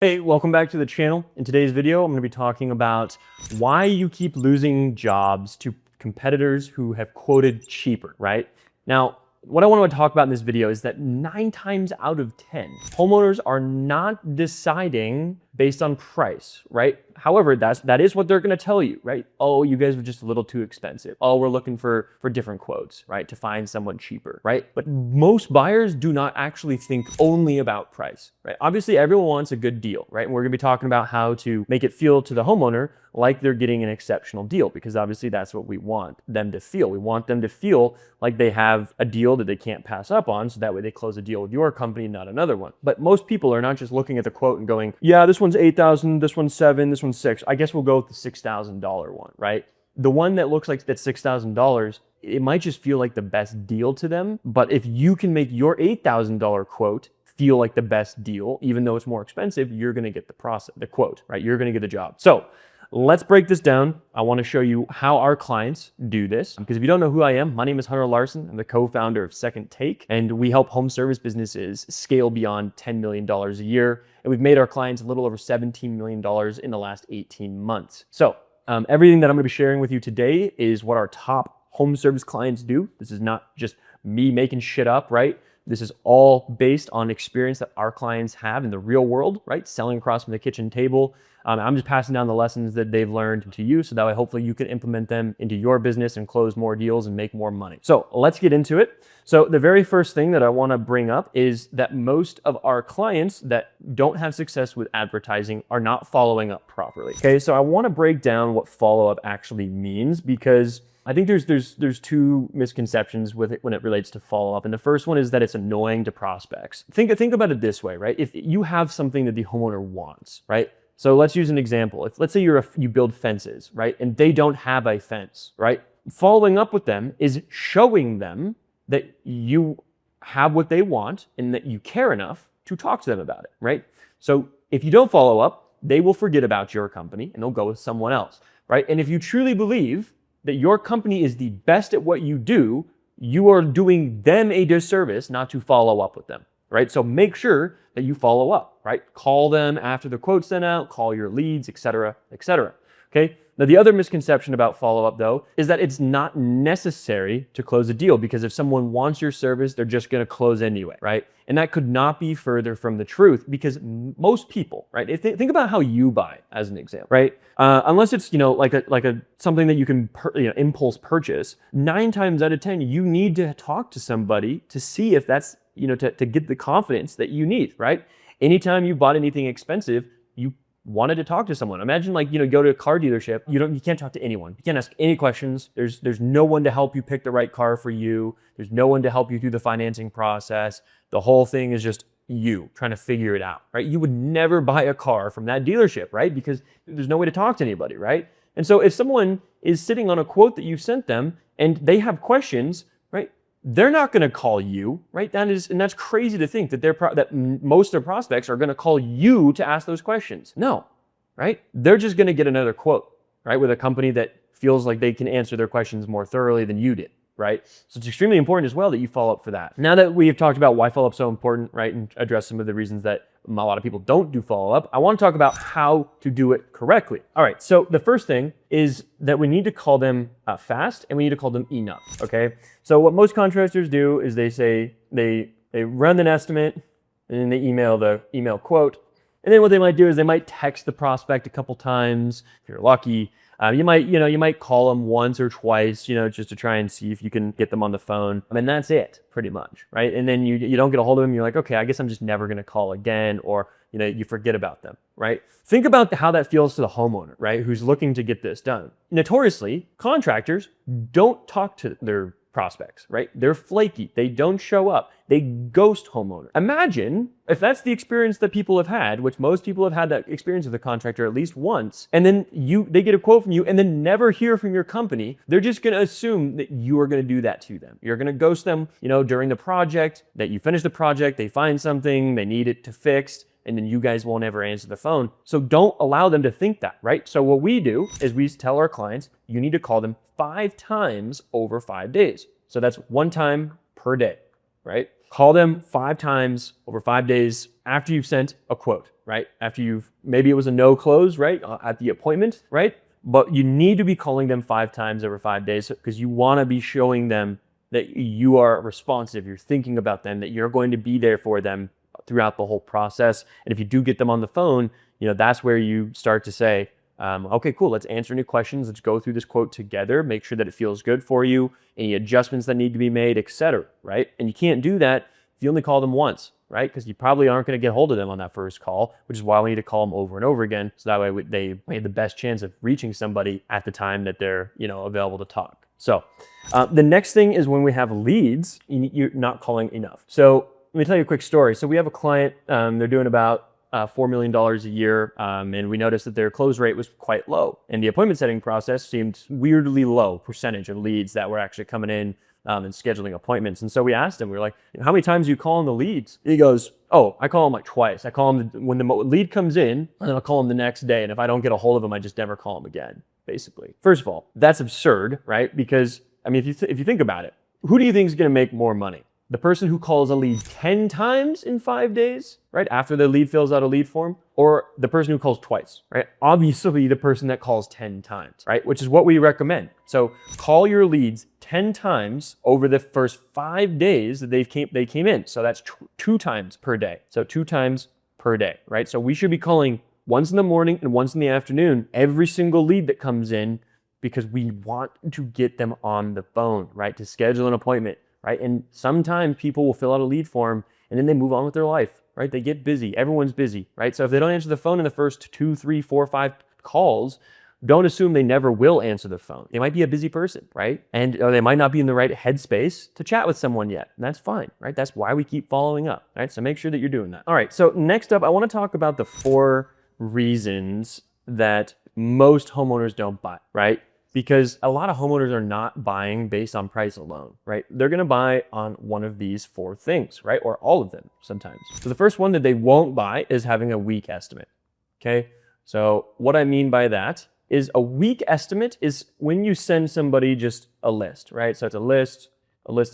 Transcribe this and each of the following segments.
Hey, welcome back to the channel. In today's video, I'm going to be talking about why you keep losing jobs to competitors who have quoted cheaper, right? Now, what I want to talk about in this video is that 9 times out of 10, homeowners are not deciding based on price, right? However, that is what they're going to tell you, right? Oh, you guys are just a little too expensive. Oh, we're looking for different quotes, right? To find someone cheaper, right? But most buyers do not actually think only about price, right? Obviously, everyone wants a good deal, right? And we're going to be talking about how to make it feel to the homeowner like they're getting an exceptional deal, because obviously that's what we want them to feel. We want them to feel like they have a deal that they can't pass up on, so that way they close a deal with your company, not another one. But most people are not just looking at the quote and going, yeah, this one's 8,000, this one's 7, this one's 6. I guess we'll go with the $6,000 one, right? The one that looks like that's $6,000, it might just feel like the best deal to them. But if you can make your $8,000 quote feel like the best deal, even though it's more expensive, you're going to get the quote, right? You're going to get the job. So let's break this down. I want to show you how our clients do this. Because if you don't know who I am, my name is Hunter Larson. I'm the co-founder of Second Take, and we help home service businesses scale beyond $10 million a year. And we've made our clients a little over $17 million in the last 18 months. So everything that I'm going to be sharing with you today is what our top home service clients do. This is not just me making shit up, right? This is all based on experience that our clients have in the real world, right? Selling across from the kitchen table. I'm just passing down the lessons that they've learned to you so that way hopefully you can implement them into your business and close more deals and make more money. So let's get into it. So the very first thing that I want to bring up is that most of our clients that don't have success with advertising are not following up properly. Okay, so I want to break down what follow-up actually means, because I think there's two misconceptions with it when it relates to follow-up. And the first one is that it's annoying to prospects. Think about it this way, right? If you have something that the homeowner wants, right? So let's use an example. Let's say you build fences, right? And they don't have a fence, right? Following up with them is showing them that you have what they want and that you care enough to talk to them about it, right? So if you don't follow up, they will forget about your company and they'll go with someone else, right? And if you truly believe that your company is the best at what you do, you are doing them a disservice not to follow up with them, right? So make sure that you follow up, right? Call them after the quote's sent out, call your leads, et cetera, okay? Now, the other misconception about follow-up, though, is that it's not necessary to close a deal, because if someone wants your service, they're just going to close anyway, right? And that could not be further from the truth, because most people, right? Think about how you buy, as an example, right? Unless it's like a something that you can impulse purchase, 9 times out of 10, you need to talk to somebody to see if that's to get the confidence that you need, right? Anytime you bought anything expensive, you wanted to talk to someone. Imagine go to a car dealership, you can't talk to anyone. You can't ask any questions. There's no one to help you pick the right car for you. There's no one to help you through the financing process. The whole thing is just you trying to figure it out, right? You would never buy a car from that dealership, right? Because there's no way to talk to anybody, right? And so if someone is sitting on a quote that you sent them and they have questions, right? They're not going to call you, right? That's crazy to think that most of their prospects are going to call you to ask those questions. No, right? They're just going to get another quote, right? With a company that feels like they can answer their questions more thoroughly than you did, right? So it's extremely important as well that you follow up for that. Now that we have talked about why follow-up is so important, right? And address some of the reasons that a lot of people don't do follow-up, I want to talk about how to do it correctly. All right, so the first thing is that we need to call them fast, and we need to call them enough, okay? So what most contractors do is they say they run an estimate, and then they email the email quote, and then what they might do is they might text the prospect a couple times if you're lucky. You might call them once or twice, just to try and see if you can get them on the phone. And that's it, pretty much, right? And then you don't get a hold of them. You're like, okay, I guess I'm just never going to call again, or you forget about them, right? Think about how that feels to the homeowner, right, who's looking to get this done. Notoriously, contractors don't talk to their prospects, right? They're flaky. They don't show up. They ghost homeowners. Imagine if that's the experience that people have had, which most people have had that experience with a contractor at least once, and then they get a quote from you and then never hear from your company. They're just going to assume that you are going to do that to them. You're going to ghost them, during the project, that you finish the project, they find something, they need it to fix, and then you guys won't ever answer the phone. So don't allow them to think that, right? So what we do is we tell our clients, you need to call them 5 times over 5 days. So that's 1 time per day, right? Call them 5 times over 5 days after you've sent a quote, right? right? After maybe it was a no close, right? At the appointment, right? But you need to be calling them 5 times over 5 days because you want to be showing them that you are responsive, you're thinking about them, that you're going to be there for them throughout the whole process. And if you do get them on the phone, that's where you start to say, okay, cool, let's answer any questions. Let's go through this quote together, make sure that it feels good for you, any adjustments that need to be made, etc. Right? And you can't do that if you only call them once, right? Because you probably aren't going to get hold of them on that first call, which is why we need to call them over and over again. So that way they have the best chance of reaching somebody at the time that they're, available to talk. So the next thing is when we have leads, you're not calling enough. So let me tell you a quick story. So we have a client, they're doing about $4 million a year, and we noticed that their close rate was quite low. And the appointment setting process seemed weirdly low percentage of leads that were actually coming in and scheduling appointments. And so we asked him, we were like, how many times do you call in the leads? He goes, oh, I call them like twice. I call them when the lead comes in, and then I'll call them the next day. And if I don't get a hold of them, I just never call them again, basically. First of all, that's absurd, right? Because, I mean, if you think about it, who do you think is going to make more money? The person who calls a lead 10 times in 5 days, right, after the lead fills out a lead form, or the person who calls twice, right? Obviously, the person that calls 10 times, right, which is what we recommend. So call your leads 10 times over the first 5 days that they came in. So that's 2 times per day. So 2 times per day, right? So we should be calling once in the morning and once in the afternoon every single lead that comes in, because we want to get them on the phone, right, to schedule an appointment. Right? And sometimes people will fill out a lead form and then they move on with their life, right? They get busy. Everyone's busy, right? So if they don't answer the phone in the first 2, 3, 4, 5 calls, don't assume they never will answer the phone. They might be a busy person, right? Or they might not be in the right headspace to chat with someone yet. And that's fine, right? That's why we keep following up, right? So make sure that you're doing that. All right, so next up, I want to talk about the 4 reasons that most homeowners don't buy, right? Because a lot of homeowners are not buying based on price alone, right? They're gonna buy on one of these 4 things, right? Or all of them sometimes. So the first one that they won't buy is having a weak estimate, okay? So what I mean by that is a weak estimate is when you send somebody just a list, right? So it's a list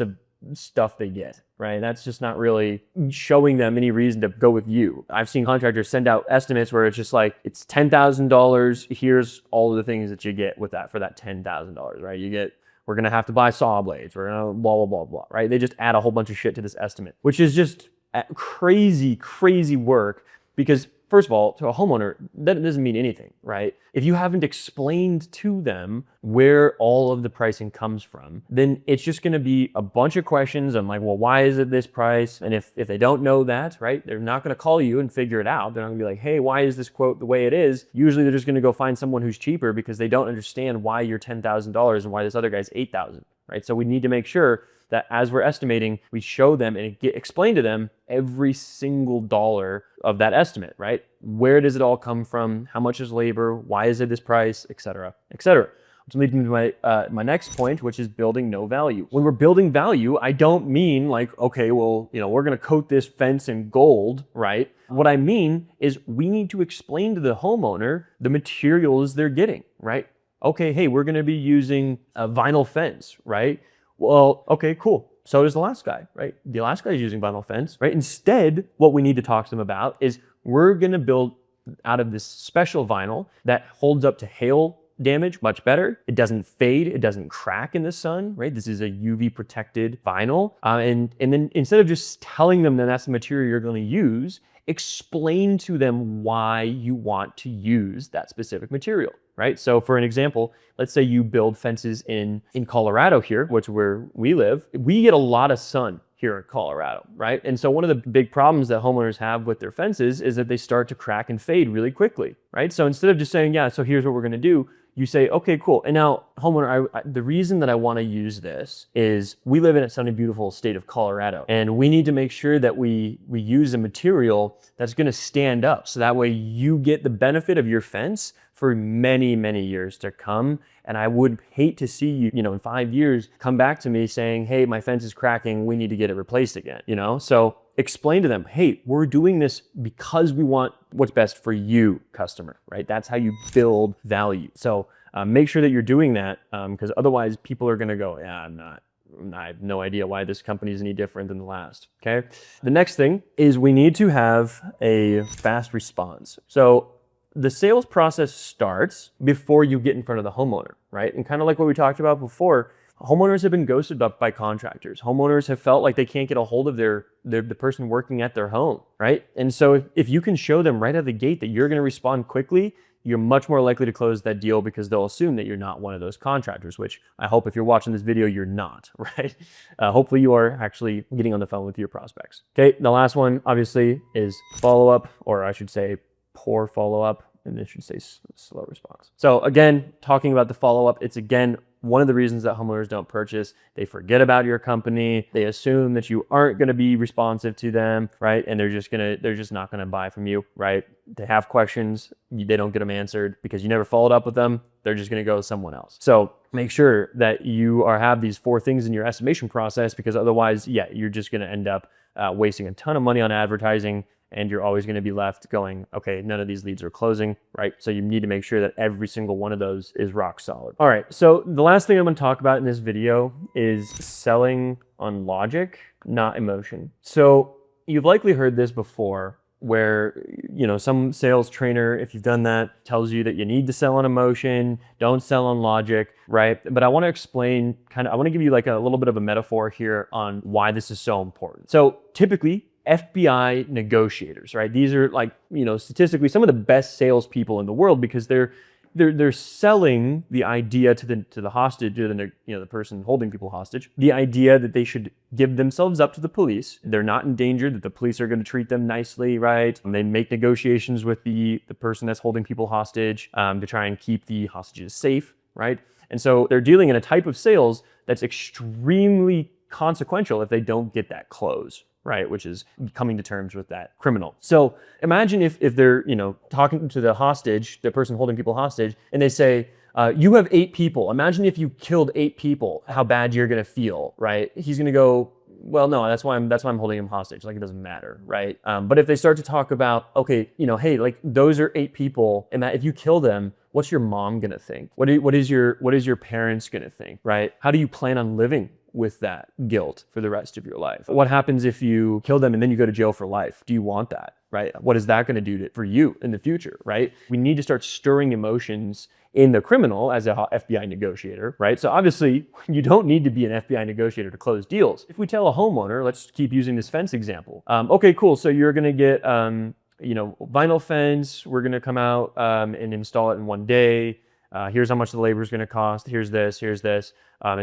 of stuff they get, right? That's just not really showing them any reason to go with you. I've seen contractors send out estimates where it's just like, it's $10,000. Here's all of the things that you get with that for that $10,000, right? We're going to have to buy saw blades. We're going to blah, blah, blah, blah, right? They just add a whole bunch of shit to this estimate, which is just crazy, crazy work because first of all, to a homeowner, that doesn't mean anything, right? If you haven't explained to them where all of the pricing comes from, then it's just gonna be a bunch of questions. I'm like, well, why is it this price? And if they don't know that, right, they're not gonna call you and figure it out. They're not gonna be like, hey, why is this quote the way it is? Usually they're just gonna go find someone who's cheaper because they don't understand why you're $10,000 and why this other guy's $8,000, right? So we need to make sure that as we're estimating, we show them and explain to them every single dollar of that estimate, right? Where does it all come from? How much is labor? Why is it this price, et cetera, et cetera. Which leads me to my next point, which is building no value. When we're building value, I don't mean like, okay, well, we're gonna coat this fence in gold, right? What I mean is we need to explain to the homeowner the materials they're getting, right? Okay, hey, we're gonna be using a vinyl fence, right? Well, okay, cool. So does the last guy, right? The last guy is using vinyl fence, right? Instead, what we need to talk to them about is we're gonna build out of this special vinyl that holds up to hail damage much better. It doesn't fade, it doesn't crack in the sun, right? This is a UV protected vinyl. And then instead of just telling them that that's the material you're gonna use, explain to them why you want to use that specific material, right? So for an example, let's say you build fences in Colorado here, which is where we live. We get a lot of sun here in Colorado, right? And so one of the big problems that homeowners have with their fences is that they start to crack and fade really quickly, right? So instead of just saying, yeah, so here's what we're gonna do, you say, okay, cool. And now, homeowner, the reason that I want to use this is we live in a sunny, beautiful state of Colorado, and we need to make sure that we use a material that's going to stand up. So that way you get the benefit of your fence for many, many years to come. And I would hate to see you, in 5 years, come back to me saying, hey, my fence is cracking. We need to get it replaced again, So explain to them, hey, we're doing this because we want what's best for you, customer, right? That's how you build value. So make sure that you're doing that because otherwise people are gonna go, yeah, I'm not I have no idea why this company is any different than the last, okay? The next thing is we need to have a fast response. So the sales process starts before you get in front of the homeowner, right? And kind of like what we talked about before, homeowners have been ghosted up by contractors. Homeowners have felt like they can't get a hold of the person working at their home, right? And so if you can show them right out of the gate that you're going to respond quickly, you're much more likely to close that deal because they'll assume that you're not one of those contractors, which I hope if you're watching this video, you're not, right? Hopefully you are actually getting on the phone with your prospects. Okay, the last one obviously is follow-up, or I should say poor follow-up, and it should say slow response. So again, talking about the follow-up, it's again, one of the reasons that homeowners don't purchase. They forget about your company. They assume that you aren't going to be responsive to them, right? And they're just not going to buy from you, right? They have questions, they don't get them answered because you never followed up with them. They're just going to go with someone else. So make sure that you have these 4 things in your estimation process, because otherwise, yeah, you're just going to end up wasting a ton of money on advertising. And you're always going to be left going, okay, none of these leads are closing, right? So you need to make sure that every single one of those is rock solid. All right, so the last thing I'm going to talk about in this video is selling on logic, not emotion. So you've likely heard this before where, you know, some sales trainer, if you've done that, tells you that you need to sell on emotion, don't sell on logic, right? But I want to explain I want to give you like a little bit of a metaphor here on why this is so important. So typically, FBI negotiators, right? These are like, you know, statistically some of the best salespeople in the world because they're selling the idea to the hostage, to the person holding people hostage, the idea that they should give themselves up to the police. They're not in danger, that the police are going to treat them nicely, right? And they make negotiations with the person that's holding people hostage to try and keep the hostages safe, right? And so they're dealing in a type of sales that's extremely consequential if they don't get that close, right? Which is coming to terms with that criminal. So imagine if they're, you know, talking to the hostage, the person holding people hostage, and they say, you have 8 people. Imagine if you killed 8 people, how bad you're gonna feel, right? He's gonna go, well, no, that's why I'm holding him hostage. Like, it doesn't matter, right? But if they start to talk about, okay, you know, hey, like those are 8 people, and that if you kill them, what's your mom gonna think? What is your parents gonna think, right? How do you plan on living with that guilt for the rest of your life? What happens if you kill them and then you go to jail for life? Do you want that, right? What is that going to do for you in the future, right? We need to start stirring emotions in the criminal as a FBI negotiator, right? So obviously you don't need to be an FBI negotiator to close deals. If we tell a homeowner, let's keep using this fence example. Okay, cool. So you're going to get, you know, vinyl fence. We're going to come out and install it in 1 day. Here's how much the labor is going to cost. Here's this. It's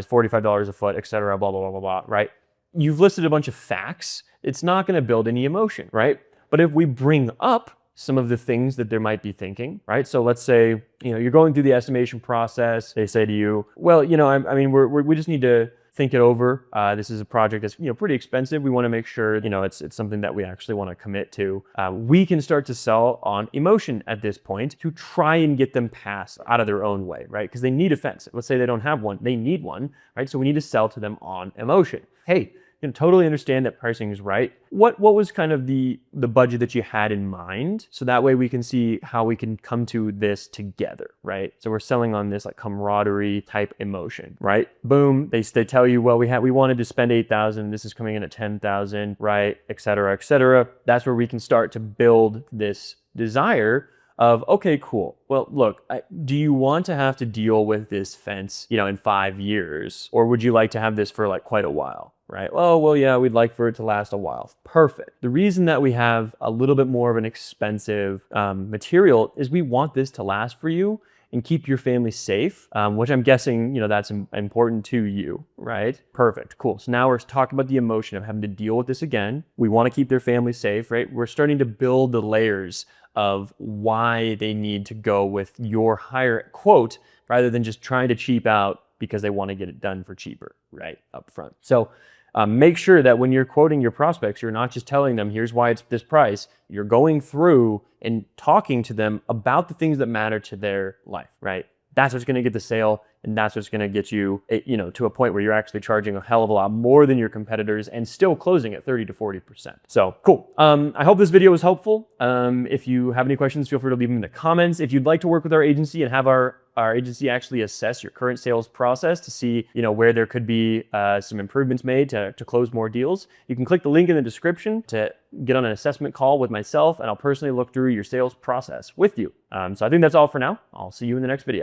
$45 a foot, et cetera, blah, blah, blah, blah, blah, right? You've listed a bunch of facts. It's not going to build any emotion, right? But if we bring up some of the things that they might be thinking, right? So let's say, you know, you're going through the estimation process. They say to you, well, you know, I mean, we just need to think it over. This is a project that's, you know, pretty expensive. We want to make sure, you know, it's something that we actually want to commit to. We can start to sell on emotion at this point to try and get them passed out of their own way, right? Because they need a fence. Let's say they don't have one, they need one, right? So we need to sell to them on emotion. Hey, you know, totally understand that pricing is right. What was kind of the budget that you had in mind? So that way we can see how we can come to this together, right? So we're selling on this like camaraderie type emotion, right? Boom, they tell you, well, we wanted to spend 8,000, this is coming in at 10,000, right? Et cetera, et cetera. That's where we can start to build this desire of, okay, cool. Well, look, do you want to have to deal with this fence, you know, in 5 years? Or would you like to have this for like quite a while? Right? Oh, well, yeah, we'd like for it to last a while. Perfect. The reason that we have a little bit more of an expensive material is we want this to last for you and keep your family safe, which I'm guessing, you know, that's important to you, right? Perfect, cool. So now we're talking about the emotion of having to deal with this again. We want to keep their family safe, right? We're starting to build the layers of why they need to go with your higher quote rather than just trying to cheap out because they want to get it done for cheaper, right, up front. So make sure that when you're quoting your prospects, you're not just telling them, here's why it's this price. You're going through and talking to them about the things that matter to their life, right? That's what's going to get the sale, and that's what's going to get you, you know, to a point where you're actually charging a hell of a lot more than your competitors and still closing at 30 to 40%. So cool. I hope this video was helpful. If you have any questions, feel free to leave them in the comments. If you'd like to work with our agency and have our our agency actually assess your current sales process to see, where there could be some improvements made to close more deals. You can click the link in the description to get on an assessment call with myself, and I'll personally look through your sales process with you. So I think that's all for now. I'll see you in the next video.